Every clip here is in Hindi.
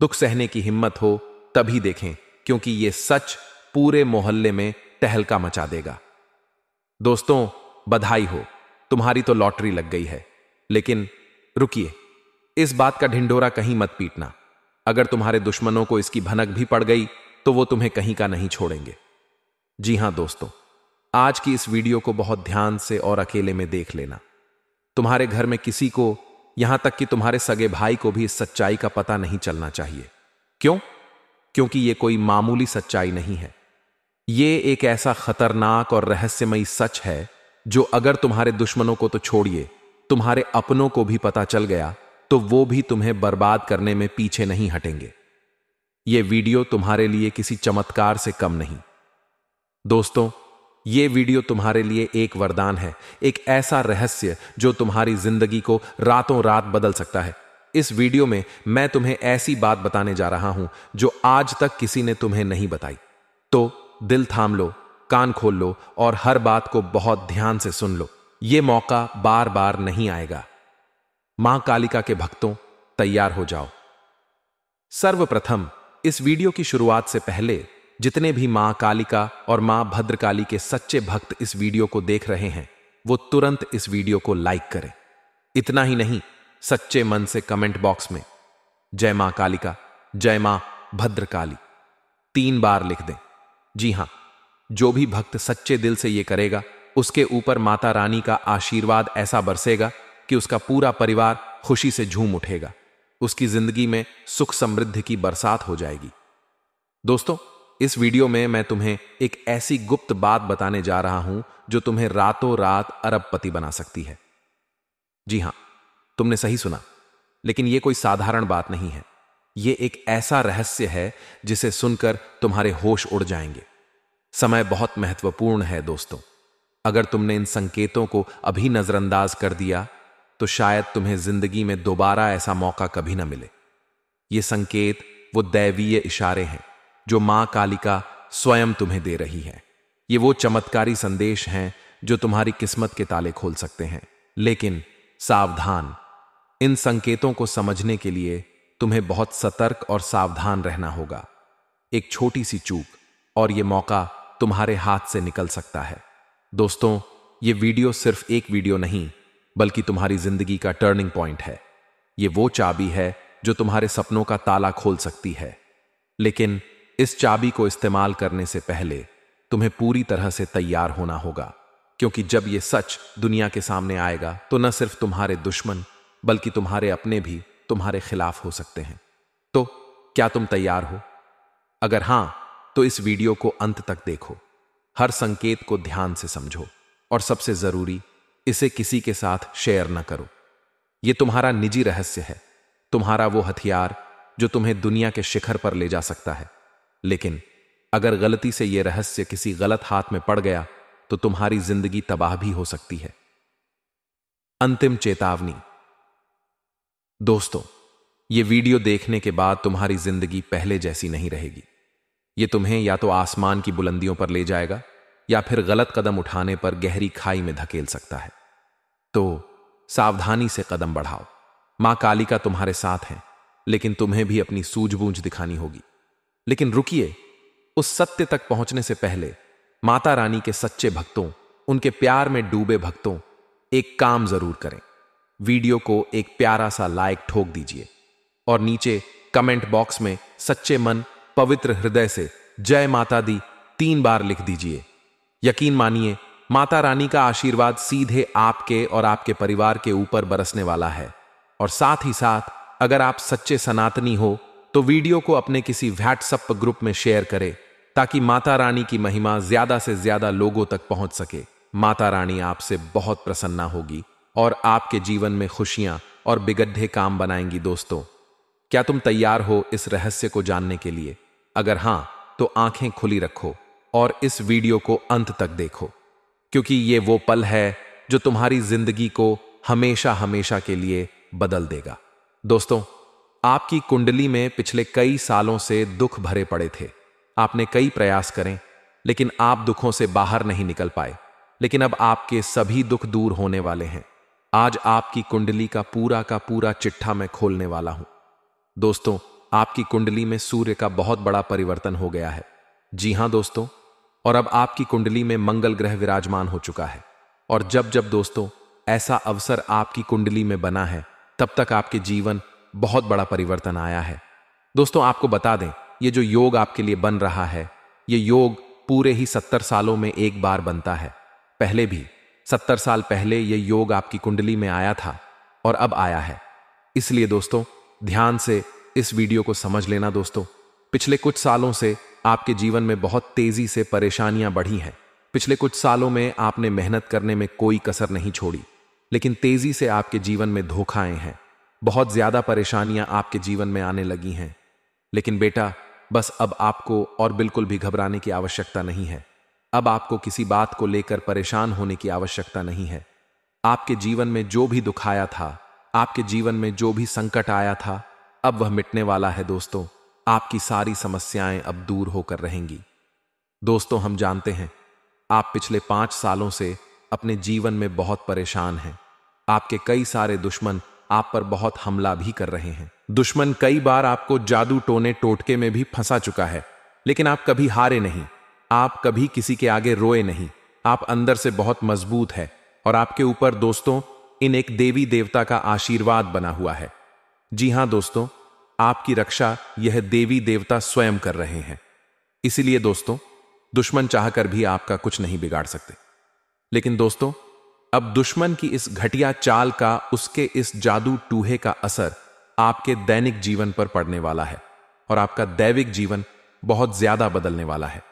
दुख सहने की हिम्मत हो तभी देखें, क्योंकि ये सच पूरे मोहल्ले में टहलका मचा देगा। दोस्तों, बधाई हो, तुम्हारी तो लॉटरी लग गई है। लेकिन रुकिए, इस बात का ढिंढोरा कहीं मत पीटना। अगर तुम्हारे दुश्मनों को इसकी भनक भी पड़ गई तो वो तुम्हें कहीं का नहीं छोड़ेंगे। जी हां दोस्तों, आज की इस वीडियो को बहुत ध्यान से और अकेले में देख लेना। तुम्हारे घर में किसी को, यहां तक कि तुम्हारे सगे भाई को भी इस सच्चाई का पता नहीं चलना चाहिए। क्यों? क्योंकि ये कोई मामूली सच्चाई नहीं है। ये एक ऐसा खतरनाक और रहस्यमयी सच है जो अगर तुम्हारे दुश्मनों को तो छोड़िए, तुम्हारे अपनों को भी पता चल गया तो वो भी तुम्हें बर्बाद करने में पीछे नहीं हटेंगे। ये वीडियो तुम्हारे लिए किसी चमत्कार से कम नहीं। दोस्तों, ये वीडियो तुम्हारे लिए एक वरदान है, एक ऐसा रहस्य जो तुम्हारी जिंदगी को रातों रात बदल सकता है। इस वीडियो में मैं तुम्हें ऐसी बात बताने जा रहा हूं जो आज तक किसी ने तुम्हें नहीं बताई। तो दिल थाम लो, कान खोल लो और हर बात को बहुत ध्यान से सुन लो। यह मौका बार बार नहीं आएगा। मां कालिका के भक्तों, तैयार हो जाओ। सर्वप्रथम इस वीडियो की शुरुआत से पहले जितने भी मां कालिका और मां भद्रकाली के सच्चे भक्त इस वीडियो को देख रहे हैं, वो तुरंत इस वीडियो को लाइक करें। इतना ही नहीं, सच्चे मन से कमेंट बॉक्स में जय मां कालिका, जय मां भद्रकाली 3 बार लिख दें। जी हां, जो भी भक्त सच्चे दिल से ये करेगा, उसके ऊपर माता रानी का आशीर्वाद ऐसा बरसेगा कि उसका पूरा परिवार खुशी से झूम उठेगा। उसकी जिंदगी में सुख समृद्धि की बरसात हो जाएगी। दोस्तों, इस वीडियो में मैं तुम्हें एक ऐसी गुप्त बात बताने जा रहा हूं जो तुम्हें रातों रात अरबपति बना सकती है। जी हां, तुमने सही सुना, लेकिन यह कोई साधारण बात नहीं है। यह एक ऐसा रहस्य है जिसे सुनकर तुम्हारे होश उड़ जाएंगे। समय बहुत महत्वपूर्ण है दोस्तों। अगर तुमने इन संकेतों को अभी नजरअंदाज कर दिया तो शायद तुम्हें जिंदगी में दोबारा ऐसा मौका कभी ना मिले। ये संकेत वो दैवीय इशारे हैं जो मां कालिका स्वयं तुम्हें दे रही है। ये वो चमत्कारी संदेश हैं जो तुम्हारी किस्मत के ताले खोल सकते हैं। लेकिन सावधान, इन संकेतों को समझने के लिए तुम्हें बहुत सतर्क और सावधान रहना होगा। एक छोटी सी चूक और ये मौका तुम्हारे हाथ से निकल सकता है। दोस्तों, ये वीडियो सिर्फ एक वीडियो नहीं, बल्कि तुम्हारी जिंदगी का टर्निंग पॉइंट है। ये वो चाबी है जो तुम्हारे सपनों का ताला खोल सकती है। लेकिन इस चाबी को इस्तेमाल करने से पहले तुम्हें पूरी तरह से तैयार होना होगा, क्योंकि जब ये सच दुनिया के सामने आएगा तो न सिर्फ तुम्हारे दुश्मन बल्कि तुम्हारे अपने भी तुम्हारे खिलाफ हो सकते हैं। तो क्या तुम तैयार हो? अगर हां, तो इस वीडियो को अंत तक देखो, हर संकेत को ध्यान से समझो और सबसे जरूरी, इसे किसी के साथ शेयर न करो। यह तुम्हारा निजी रहस्य है, तुम्हारा वो हथियार जो तुम्हें दुनिया के शिखर पर ले जा सकता है। लेकिन अगर गलती से यह रहस्य किसी गलत हाथ में पड़ गया तो तुम्हारी जिंदगी तबाह भी हो सकती है। अंतिम चेतावनी। दोस्तों, यह वीडियो देखने के बाद तुम्हारी जिंदगी पहले जैसी नहीं रहेगी। यह तुम्हें या तो आसमान की बुलंदियों पर ले जाएगा या फिर गलत कदम उठाने पर गहरी खाई में धकेल सकता है। तो सावधानी से कदम बढ़ाओ। मां कालिका तुम्हारे साथ हैं, लेकिन तुम्हें भी अपनी सूझबूझ दिखानी होगी। लेकिन रुकिए, उस सत्य तक पहुंचने से पहले माता रानी के सच्चे भक्तों, उनके प्यार में डूबे भक्तों, एक काम जरूर करें। वीडियो को एक प्यारा सा लाइक ठोक दीजिए और नीचे कमेंट बॉक्स में सच्चे मन, पवित्र हृदय से जय माता दी 3 बार लिख दीजिए। यकीन मानिए, माता रानी का आशीर्वाद सीधे आपके और आपके परिवार के ऊपर बरसने वाला है। और साथ ही साथ, अगर आप सच्चे सनातनी हो तो वीडियो को अपने किसी व्हाट्सएप ग्रुप में शेयर करें ताकि माता रानी की महिमा ज्यादा से ज्यादा लोगों तक पहुंच सके। माता रानी आपसे बहुत प्रसन्न होगी और आपके जीवन में खुशियां और बिगड़े काम बनाएंगी। दोस्तों, क्या तुम तैयार हो इस रहस्य को जानने के लिए? अगर हां, तो आंखें खुली रखो और इस वीडियो को अंत तक देखो, क्योंकि ये वो पल है जो तुम्हारी जिंदगी को हमेशा हमेशा के लिए बदल देगा। दोस्तों, आपकी कुंडली में पिछले कई सालों से दुख भरे पड़े थे। आपने कई प्रयास करें, लेकिन आप दुखों से बाहर नहीं निकल पाए। लेकिन अब आपके सभी दुख दूर होने वाले हैं। आज आपकी कुंडली का पूरा चिट्ठा मैं खोलने वाला हूं। दोस्तों, आपकी कुंडली में सूर्य का बहुत बड़ा परिवर्तन हो गया है। जी हां दोस्तों, और अब आपकी कुंडली में मंगल ग्रह विराजमान हो चुका है। और जब जब दोस्तों ऐसा अवसर आपकी कुंडली में बना है, तब तक आपके जीवन बहुत बड़ा परिवर्तन आया है। दोस्तों आपको बता दें, ये जो योग आपके लिए बन रहा है, ये योग पूरे ही 70 सालों में एक बार बनता है। पहले भी 70 साल पहले ये योग आपकी कुंडली में आया था और अब आया है। इसलिए दोस्तों ध्यान से इस वीडियो को समझ लेना। दोस्तों पिछले कुछ सालों से आपके जीवन में बहुत तेजी से परेशानियां बढ़ी हैं। पिछले कुछ सालों में आपने मेहनत करने में कोई कसर नहीं छोड़ी, लेकिन तेजी से आपके जीवन में धोखाएं हैं। बहुत ज्यादा परेशानियां आपके जीवन में आने लगी हैं। लेकिन बेटा, बस अब आपको और बिल्कुल भी घबराने की आवश्यकता नहीं है। अब आपको किसी बात को लेकर परेशान होने की आवश्यकता नहीं है। आपके जीवन में जो भी दुख आया था, आपके जीवन में जो भी संकट आया था, अब वह मिटने वाला है। दोस्तों आपकी सारी समस्याएं अब दूर होकर रहेंगी। दोस्तों हम जानते हैं आप पिछले 5 सालों से अपने जीवन में बहुत परेशान हैं। आपके कई सारे दुश्मन आप पर बहुत हमला भी कर रहे हैं। दुश्मन कई बार आपको जादू टोने टोटके में भी फंसा चुका है, लेकिन आप कभी हारे नहीं। आप कभी किसी के आगे रोए नहीं। आप अंदर से बहुत मजबूत है और आपके ऊपर दोस्तों इन एक देवी देवता का आशीर्वाद बना हुआ है। जी हां दोस्तों, आपकी रक्षा यह देवी देवता स्वयं कर रहे हैं। इसीलिए दोस्तों दुश्मन चाहकर भी आपका कुछ नहीं बिगाड़ सकते। लेकिन दोस्तों अब दुश्मन की इस घटिया चाल का, उसके इस जादू टूहे का असर आपके दैनिक जीवन पर पड़ने वाला है और आपका दैविक जीवन बहुत ज्यादा बदलने वाला है।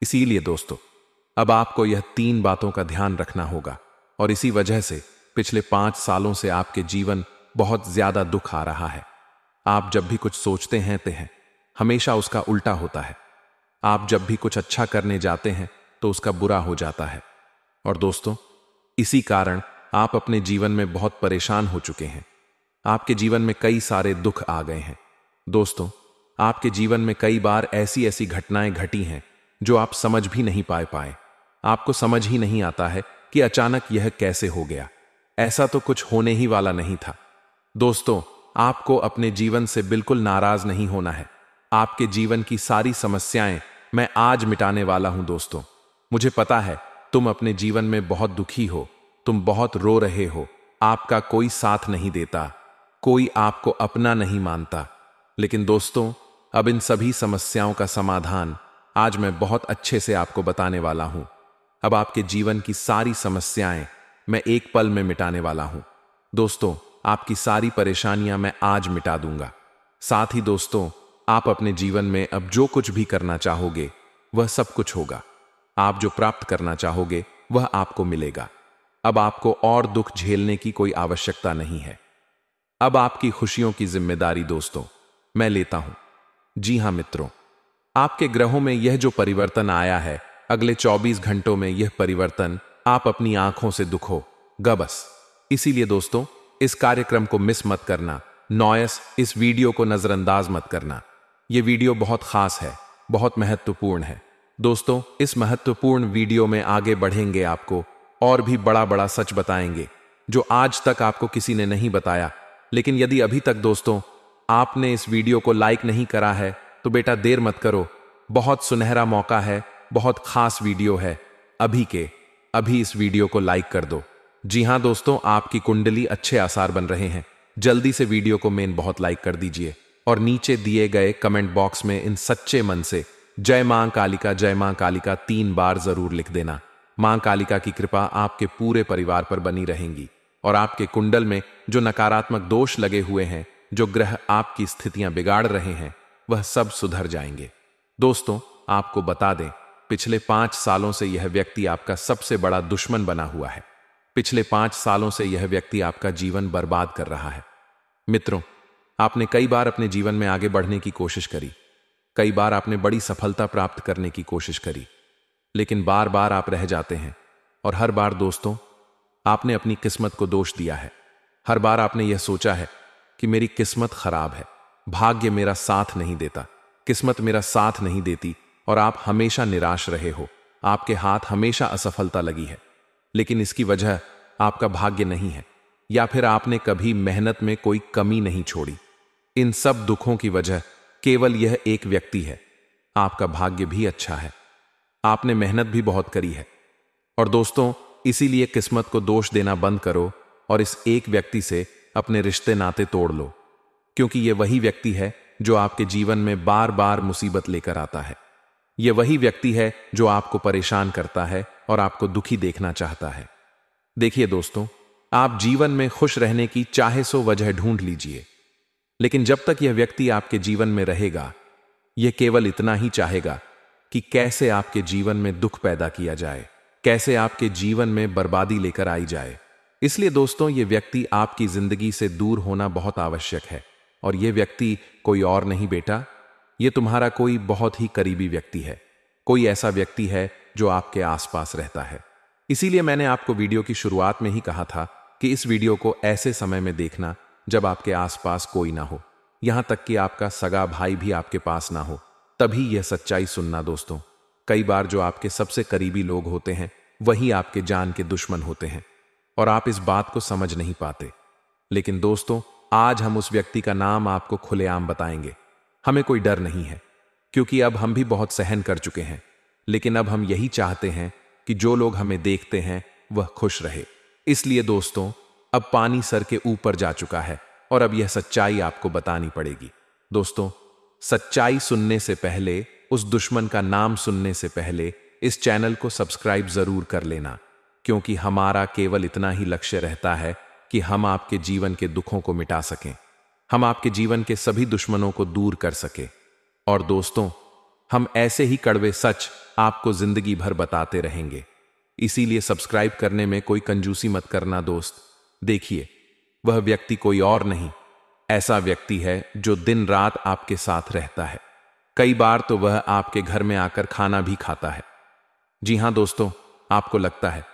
इसीलिए दोस्तों अब आपको यह 3 बातों का ध्यान रखना होगा और इसी वजह से पिछले 5 सालों से आपके जीवन बहुत ज्यादा दुख आ रहा है। आप जब भी कुछ सोचते हैं हमेशा उसका उल्टा होता है। आप जब भी कुछ अच्छा करने जाते हैं तो उसका बुरा हो जाता है। और दोस्तों इसी कारण आप अपने जीवन में बहुत परेशान हो चुके हैं। आपके जीवन में कई सारे दुख आ गए हैं। दोस्तों आपके जीवन में कई बार ऐसी ऐसी घटनाएं घटी हैं जो आप समझ भी नहीं पाए। आपको समझ ही नहीं आता है कि अचानक यह कैसे हो गया। ऐसा तो कुछ होने ही वाला नहीं था। दोस्तों आपको अपने जीवन से बिल्कुल नाराज नहीं होना है। आपके जीवन की सारी समस्याएं मैं आज मिटाने वाला हूं। दोस्तों मुझे पता है तुम अपने जीवन में बहुत दुखी हो, तुम बहुत रो रहे हो, आपका कोई साथ नहीं देता, कोई आपको अपना नहीं मानता। लेकिन दोस्तों अब इन सभी समस्याओं का समाधान आज मैं बहुत अच्छे से आपको बताने वाला हूं। अब आपके जीवन की सारी समस्याएं मैं एक पल में मिटाने वाला हूं। दोस्तों आपकी सारी परेशानियां मैं आज मिटा दूंगा। साथ ही दोस्तों आप अपने जीवन में अब जो कुछ भी करना चाहोगे वह सब कुछ होगा। आप जो प्राप्त करना चाहोगे वह आपको मिलेगा। अब आपको और दुख झेलने की कोई आवश्यकता नहीं है। अब आपकी खुशियों की जिम्मेदारी दोस्तों मैं लेता हूं। जी हां मित्रों, आपके ग्रहों में यह जो परिवर्तन आया है, अगले 24 घंटों में यह परिवर्तन आप अपनी आंखों से दुखोगा बस। इसीलिए दोस्तों इस कार्यक्रम को मिस मत करना। नॉयस इस वीडियो को नजरअंदाज मत करना। यह वीडियो बहुत खास है, बहुत महत्वपूर्ण है। दोस्तों इस महत्वपूर्ण वीडियो में आगे बढ़ेंगे, आपको और भी बड़ा बड़ा सच बताएंगे जो आज तक आपको किसी ने नहीं बताया। लेकिन यदि अभी तक दोस्तों आपने इस वीडियो को लाइक नहीं करा है तो बेटा देर मत करो। बहुत सुनहरा मौका है, बहुत खास वीडियो है। अभी के अभी इस वीडियो को लाइक कर दो। जी हां दोस्तों, आपकी कुंडली अच्छे आसार बन रहे हैं। जल्दी से वीडियो को बहुत लाइक कर दीजिए और नीचे दिए गए कमेंट बॉक्स में इन सच्चे मन से जय मां कालिका 3 बार जरूर लिख देना। मां कालिका की कृपा आपके पूरे परिवार पर बनी रहेंगी और आपके कुंडल में जो नकारात्मक दोष लगे हुए हैं, जो ग्रह आपकी स्थितियां बिगाड़ रहे हैं, वह सब सुधर जाएंगे। दोस्तों आपको बता दें, पिछले 5 सालों से यह व्यक्ति आपका सबसे बड़ा दुश्मन बना हुआ है। पिछले 5 सालों से यह व्यक्ति आपका जीवन बर्बाद कर रहा है। मित्रों आपने कई बार अपने जीवन में आगे बढ़ने की कोशिश करी, कई बार आपने बड़ी सफलता प्राप्त करने की कोशिश करी, लेकिन बार बार आप रह जाते हैं। और हर बार दोस्तों आपने अपनी किस्मत को दोष दिया है। हर बार आपने यह सोचा है कि मेरी किस्मत खराब है, भाग्य मेरा साथ नहीं देता, किस्मत मेरा साथ नहीं देती, और आप हमेशा निराश रहे हो। आपके हाथ हमेशा असफलता लगी है। लेकिन इसकी वजह आपका भाग्य नहीं है, या फिर आपने कभी मेहनत में कोई कमी नहीं छोड़ी। इन सब दुखों की वजह केवल यह एक व्यक्ति है। आपका भाग्य भी अच्छा है, आपने मेहनत भी बहुत करी है। और दोस्तों, इसीलिए किस्मत को दोष देना बंद करो और इस एक व्यक्ति से अपने रिश्ते नाते तोड़ लो, क्योंकि यह वही व्यक्ति है जो आपके जीवन में बार बार मुसीबत लेकर आता है। यह वही व्यक्ति है जो आपको परेशान करता है और आपको दुखी देखना चाहता है। देखिए दोस्तों, आप जीवन में खुश रहने की चाहे सो वजह ढूंढ लीजिए, लेकिन जब तक यह व्यक्ति आपके जीवन में रहेगा, यह केवल इतना ही चाहेगा कि कैसे आपके जीवन में दुख पैदा किया जाए, कैसे आपके जीवन में बर्बादी लेकर आई जाए। इसलिए दोस्तों, यह व्यक्ति आपकी जिंदगी से दूर होना बहुत आवश्यक है। और यह व्यक्ति कोई और नहीं बेटा, यह तुम्हारा कोई बहुत ही करीबी व्यक्ति है। कोई ऐसा व्यक्ति है जो आपके आसपास रहता है। इसीलिए मैंने आपको वीडियो की शुरुआत में ही कहा था कि इस वीडियो को ऐसे समय में देखना जब आपके आसपास कोई ना हो, यहां तक कि आपका सगा भाई भी आपके पास ना हो, तभी यह सच्चाई सुनना दोस्तों। कई बार जो आपके सबसे करीबी लोग होते हैं वही आपके जान के दुश्मन होते हैं और आप इस बात को समझ नहीं पाते। लेकिन दोस्तों, आज हम उस व्यक्ति का नाम आपको खुलेआम बताएंगे। हमें कोई डर नहीं है, क्योंकि अब हम भी बहुत सहन कर चुके हैं। लेकिन अब हम यही चाहते हैं कि जो लोग हमें देखते हैं वह खुश रहे। इसलिए दोस्तों, अब पानी सर के ऊपर जा चुका है और अब यह सच्चाई आपको बतानी पड़ेगी। दोस्तों, सच्चाई सुनने से पहले, उस दुश्मन का नाम सुनने से पहले इस चैनल को सब्सक्राइब जरूर कर लेना, क्योंकि हमारा केवल इतना ही लक्ष्य रहता है कि हम आपके जीवन के दुखों को मिटा सकें, हम आपके जीवन के सभी दुश्मनों को दूर कर सकें। और दोस्तों, हम ऐसे ही कड़वे सच आपको जिंदगी भर बताते रहेंगे। इसीलिए सब्सक्राइब करने में कोई कंजूसी मत करना दोस्त। देखिए, वह व्यक्ति कोई और नहीं, ऐसा व्यक्ति है जो दिन रात आपके साथ रहता है। कई बार तो वह आपके घर में आकर खाना भी खाता है। जी हां दोस्तों, आपको लगता है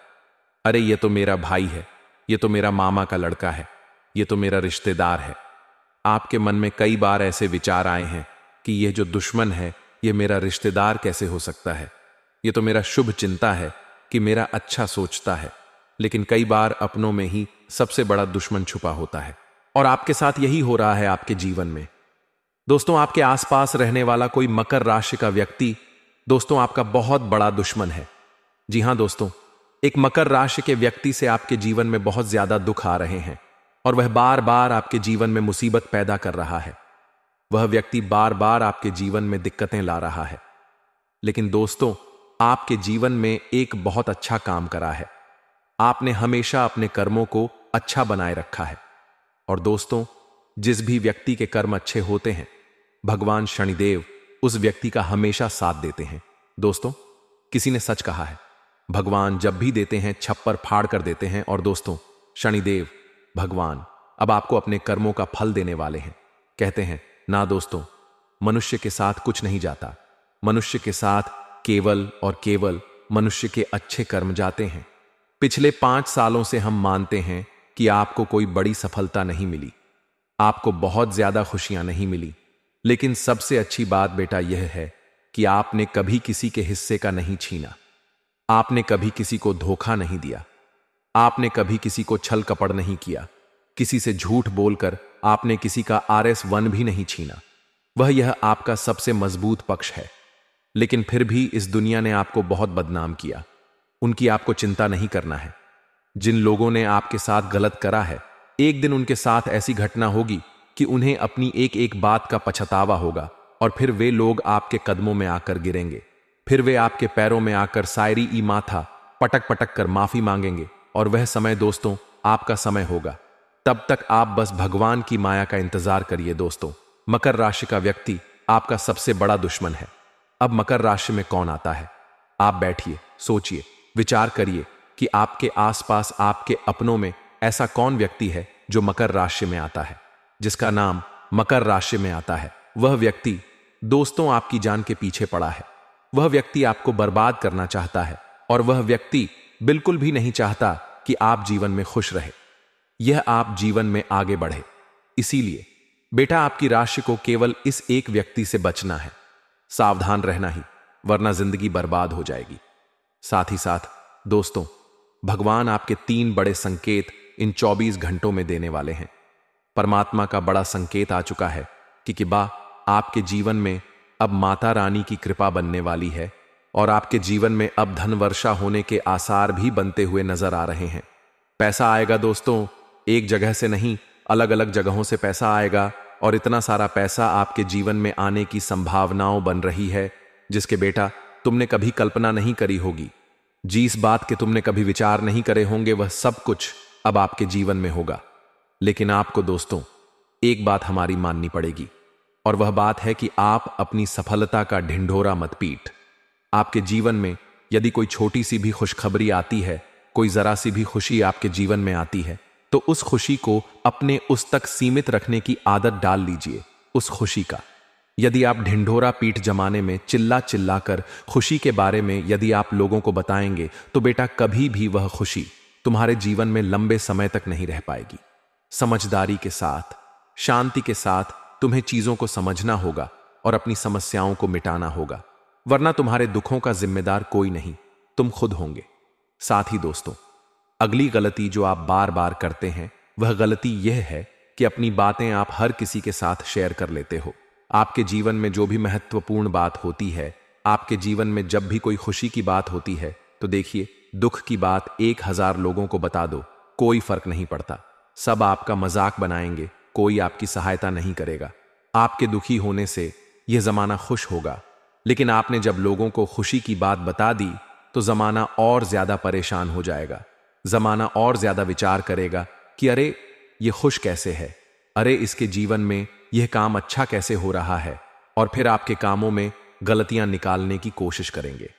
अरे ये तो मेरा भाई है, ये तो मेरा मामा का लड़का है, ये तो मेरा रिश्तेदार है। आपके मन में कई बार ऐसे विचार आए हैं कि यह जो दुश्मन है यह मेरा रिश्तेदार कैसे हो सकता है, यह तो मेरा शुभ चिंता है कि मेरा अच्छा सोचता है। लेकिन कई बार अपनों में ही सबसे बड़ा दुश्मन छुपा होता है और आपके साथ यही हो रहा है आपके जीवन में। दोस्तों, आपके आसपास रहने वाला कोई मकर राशि का व्यक्ति दोस्तों आपका बहुत बड़ा दुश्मन है। जी हां दोस्तों, एक मकर राशि के व्यक्ति से आपके जीवन में बहुत ज्यादा दुख आ रहे हैं और वह बार बार आपके जीवन में मुसीबत पैदा कर रहा है। वह व्यक्ति बार बार आपके जीवन में दिक्कतें ला रहा है। लेकिन दोस्तों, आपके जीवन में एक बहुत अच्छा काम करा है। आपने हमेशा अपने कर्मों को अच्छा बनाए रखा है। और दोस्तों, जिस भी व्यक्ति के कर्म अच्छे होते हैं, भगवान शनिदेव उस व्यक्ति का हमेशा साथ देते हैं। दोस्तों, किसी ने सच कहा है, भगवान जब भी देते हैं छप्पर फाड़ कर देते हैं। और दोस्तों, शनिदेव भगवान अब आपको अपने कर्मों का फल देने वाले हैं। कहते हैं ना दोस्तों, मनुष्य के साथ कुछ नहीं जाता, मनुष्य के साथ केवल और केवल मनुष्य के अच्छे कर्म जाते हैं। पिछले 5 सालों से हम मानते हैं कि आपको कोई बड़ी सफलता नहीं मिली, आपको बहुत ज्यादा खुशियां नहीं मिली, लेकिन सबसे अच्छी बात बेटा यह है कि आपने कभी किसी के हिस्से का नहीं छीना, आपने कभी किसी को धोखा नहीं दिया, आपने कभी किसी को छल कपड़ नहीं किया, किसी से झूठ बोलकर आपने किसी का RS1 भी नहीं छीना। वह यह आपका सबसे मजबूत पक्ष है। लेकिन फिर भी इस दुनिया ने आपको बहुत बदनाम किया। उनकी आपको चिंता नहीं करना है। जिन लोगों ने आपके साथ गलत करा है, एक दिन उनके साथ ऐसी घटना होगी कि उन्हें अपनी एक एक बात का पछतावा होगा और फिर वे लोग आपके कदमों में आकर गिरेंगे। फिर वे आपके पैरों में आकर सायरी ई माथा पटक पटक कर माफी मांगेंगे और वह समय दोस्तों आपका समय होगा। तब तक आप बस भगवान की माया का इंतजार करिए। दोस्तों, मकर राशि का व्यक्ति आपका सबसे बड़ा दुश्मन है। अब मकर राशि में कौन आता है? आप बैठिए, सोचिए, विचार करिए कि आपके आसपास आपके अपनों में ऐसा कौन व्यक्ति है जो मकर राशि में आता है, जिसका नाम मकर राशि में आता है। वह व्यक्ति दोस्तों आपकी जान के पीछे पड़ा है। वह व्यक्ति आपको बर्बाद करना चाहता है और वह व्यक्ति बिल्कुल भी नहीं चाहता कि आप जीवन में खुश रहे, यह आप जीवन में आगे बढ़े। इसीलिए बेटा, आपकी राशि को केवल इस एक व्यक्ति से बचना है। सावधान रहना ही, वरना जिंदगी बर्बाद हो जाएगी। साथ ही साथ दोस्तों, भगवान आपके 3 बड़े संकेत इन 24 घंटों में देने वाले हैं। परमात्मा का बड़ा संकेत आ चुका है कि बा आपके जीवन में अब माता रानी की कृपा बनने वाली है और आपके जीवन में अब धन वर्षा होने के आसार भी बनते हुए नजर आ रहे हैं। पैसा आएगा दोस्तों, एक जगह से नहीं, अलग अलग जगहों से पैसा आएगा और इतना सारा पैसा आपके जीवन में आने की संभावनाओं बन रही है जिसके बेटा तुमने कभी कल्पना नहीं करी होगी। जिस बात के तुमने कभी विचार नहीं करे होंगे वह सब कुछ अब आपके जीवन में होगा। लेकिन आपको दोस्तों एक बात हमारी माननी पड़ेगी और वह बात है कि आप अपनी सफलता का ढिंढोरा मत पीट। आपके जीवन में यदि कोई छोटी सी भी खुशखबरी आती है, कोई जरा सी भी खुशी आपके जीवन में आती है, तो उस खुशी को अपने उस तक सीमित रखने की आदत डाल लीजिए। उस खुशी का यदि आप ढिंढोरा पीठ जमाने में चिल्ला चिल्ला कर खुशी के बारे में यदि आप लोगों को बताएंगे तो बेटा कभी भी वह खुशी तुम्हारे जीवन में लंबे समय तक नहीं रह पाएगी। समझदारी के साथ, शांति के साथ तुम्हें चीजों को समझना होगा और अपनी समस्याओं को मिटाना होगा, वरना तुम्हारे दुखों का जिम्मेदार कोई नहीं, तुम खुद होंगे। साथ ही दोस्तों, अगली गलती जो आप बार बार करते हैं वह गलती यह है कि अपनी बातें आप हर किसी के साथ शेयर कर लेते हो। आपके जीवन में जो भी महत्वपूर्ण बात होती है, आपके जीवन में जब भी कोई खुशी की बात होती है, तो देखिए दुख की बात 1000 लोगों को बता दो, कोई फर्क नहीं पड़ता। सब आपका मजाक बनाएंगे, कोई आपकी सहायता नहीं करेगा। आपके दुखी होने से यह जमाना खुश होगा, लेकिन आपने जब लोगों को खुशी की बात बता दी तो जमाना और ज्यादा परेशान हो जाएगा। जमाना और ज्यादा विचार करेगा कि अरे ये खुश कैसे है, अरे इसके जीवन में यह काम अच्छा कैसे हो रहा है, और फिर आपके कामों में गलतियां निकालने की कोशिश करेंगे।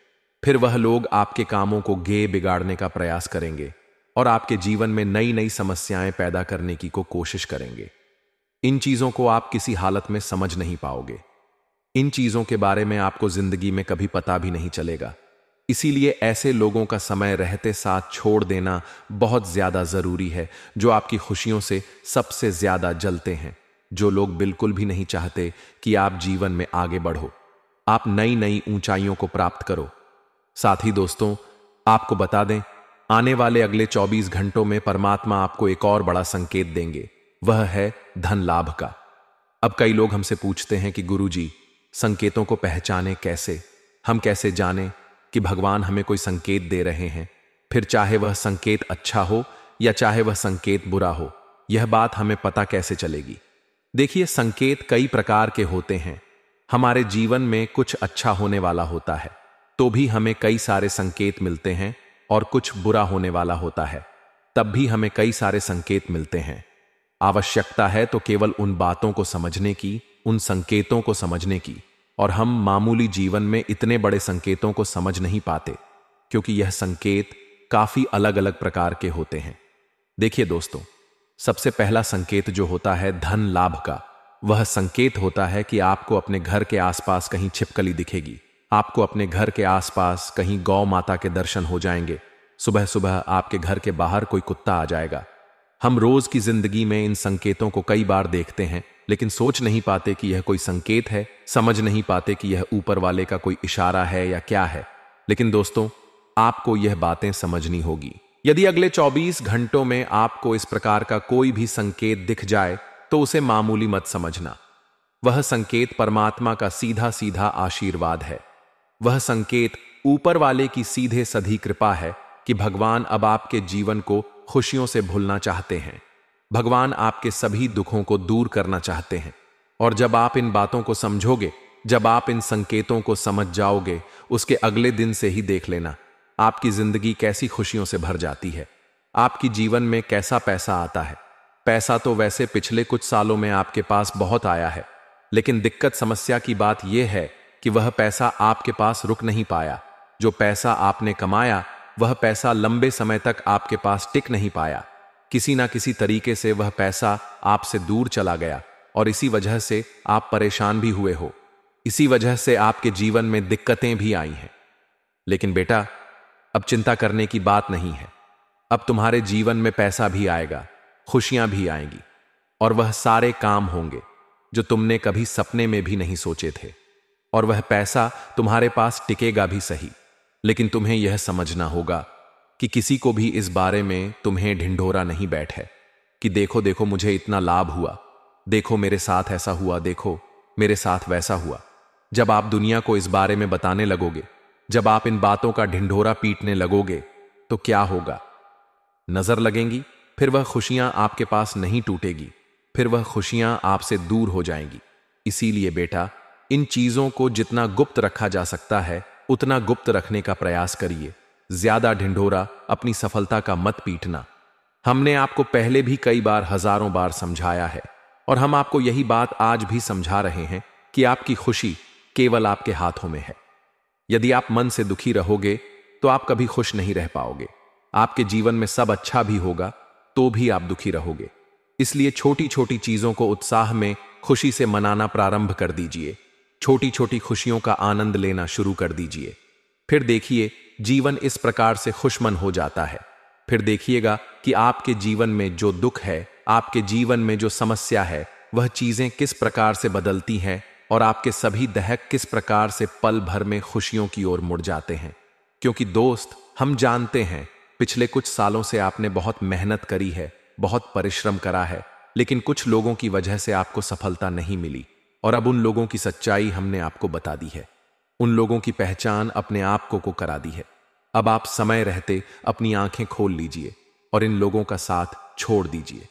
फिर वह लोग आपके कामों को बिगाड़ने का प्रयास करेंगे और आपके जीवन में नई नई समस्याएं पैदा करने की कोशिश करेंगे। इन चीजों को आप किसी हालत में समझ नहीं पाओगे। इन चीजों के बारे में आपको जिंदगी में कभी पता भी नहीं चलेगा। इसीलिए ऐसे लोगों का समय रहते साथ छोड़ देना बहुत ज्यादा जरूरी है, जो आपकी खुशियों से सबसे ज्यादा जलते हैं, जो लोग बिल्कुल भी नहीं चाहते कि आप जीवन में आगे बढ़ो, आप नई नई ऊंचाइयों को प्राप्त करो। साथ ही दोस्तों, आपको बता दें, आने वाले अगले 24 घंटों में परमात्मा आपको एक और बड़ा संकेत देंगे, वह है धन लाभ का। अब कई लोग हमसे पूछते हैं कि गुरुजी, संकेतों को पहचाने कैसे, हम कैसे जाने कि भगवान हमें कोई संकेत दे रहे हैं, फिर चाहे वह संकेत अच्छा हो या चाहे वह संकेत बुरा हो, यह बात हमें पता कैसे चलेगी। देखिए, संकेत कई प्रकार के होते हैं। हमारे जीवन में कुछ अच्छा होने वाला होता है तो भी हमें कई सारे संकेत मिलते हैं, और कुछ बुरा होने वाला होता है तब भी हमें कई सारे संकेत मिलते हैं। आवश्यकता है तो केवल उन बातों को समझने की, उन संकेतों को समझने की, और हम मामूली जीवन में इतने बड़े संकेतों को समझ नहीं पाते क्योंकि यह संकेत काफी अलग अलग प्रकार के होते हैं। देखिए दोस्तों, सबसे पहला संकेत जो होता है धन लाभ का, वह संकेत होता है कि आपको अपने घर के आसपास कहीं छिपकली दिखेगी, आपको अपने घर के आसपास कहीं गौ माता के दर्शन हो जाएंगे, सुबह सुबह आपके घर के बाहर कोई कुत्ता आ जाएगा। हम रोज की जिंदगी में इन संकेतों को कई बार देखते हैं, लेकिन सोच नहीं पाते कि यह कोई संकेत है, समझ नहीं पाते कि यह ऊपर वाले का कोई इशारा है या क्या है। लेकिन दोस्तों, आपको यह बातें समझनी होगी। यदि अगले 24 घंटों में आपको इस प्रकार का कोई भी संकेत दिख जाए तो उसे मामूली मत समझना। वह संकेत परमात्मा का सीधा सीधा आशीर्वाद है। वह संकेत ऊपर वाले की सीधे सधी कृपा है कि भगवान अब आपके जीवन को खुशियों से भूलना चाहते हैं। भगवान आपके सभी दुखों को दूर करना चाहते हैं। और जब आप इन बातों को समझोगे, जब आप इन संकेतों को समझ जाओगे, उसके अगले दिन से ही देख लेना आपकी जिंदगी कैसी खुशियों से भर जाती है, आपकी जीवन में कैसा पैसा आता है। पैसा तो वैसे पिछले कुछ सालों में आपके पास बहुत आया है, लेकिन दिक्कत समस्या की बात यह है कि वह पैसा आपके पास रुक नहीं पाया। जो पैसा आपने कमाया, वह पैसा लंबे समय तक आपके पास टिक नहीं पाया। किसी ना किसी तरीके से वह पैसा आपसे दूर चला गया और इसी वजह से आप परेशान भी हुए हो। इसी वजह से आपके जीवन में दिक्कतें भी आई हैं। लेकिन बेटा, अब चिंता करने की बात नहीं है। अब तुम्हारे जीवन में पैसा भी आएगा, खुशियां भी आएंगी, और वह सारे काम होंगे जो तुमने कभी सपने में भी नहीं सोचे थे। और वह पैसा तुम्हारे पास टिकेगा भी सही, लेकिन तुम्हें यह समझना होगा कि किसी को भी इस बारे में तुम्हें ढिंढोरा नहीं बैठ है। कि देखो देखो मुझे इतना लाभ हुआ, देखो मेरे साथ ऐसा हुआ, देखो मेरे साथ वैसा हुआ। जब आप दुनिया को इस बारे में बताने लगोगे, जब आप इन बातों का ढिंढोरा पीटने लगोगे, तो क्या होगा? नजर लगेंगी, फिर वह खुशियां आपके पास नहीं टूटेगी, फिर वह खुशियां आपसे दूर हो जाएंगी। इसीलिए बेटा, इन चीजों को जितना गुप्त रखा जा सकता है उतना गुप्त रखने का प्रयास करिए। ज्यादा ढिंढोरा अपनी सफलता का मत पीटना। हमने आपको पहले भी कई बार, हजारों बार समझाया है, और हम आपको यही बात आज भी समझा रहे हैं कि आपकी खुशी केवल आपके हाथों में है। यदि आप मन से दुखी रहोगे तो आप कभी खुश नहीं रह पाओगे। आपके जीवन में सब अच्छा भी होगा तो भी आप दुखी रहोगे। इसलिए छोटी छोटी चीजों को उत्साह में, खुशी से मनाना प्रारंभ कर दीजिए। छोटी छोटी खुशियों का आनंद लेना शुरू कर दीजिए। फिर देखिए जीवन इस प्रकार से खुशमन हो जाता है। फिर देखिएगा कि आपके जीवन में जो दुख है, आपके जीवन में जो समस्या है, वह चीजें किस प्रकार से बदलती हैं और आपके सभी दहक किस प्रकार से पल भर में खुशियों की ओर मुड़ जाते हैं। क्योंकि दोस्त, हम जानते हैं पिछले कुछ सालों से आपने बहुत मेहनत करी है, बहुत परिश्रम करा है, लेकिन कुछ लोगों की वजह से आपको सफलता नहीं मिली, और अब उन लोगों की सच्चाई हमने आपको बता दी है। उन लोगों की पहचान अपने आप को करा दी है। अब आप समय रहते अपनी आंखें खोल लीजिए और इन लोगों का साथ छोड़ दीजिए।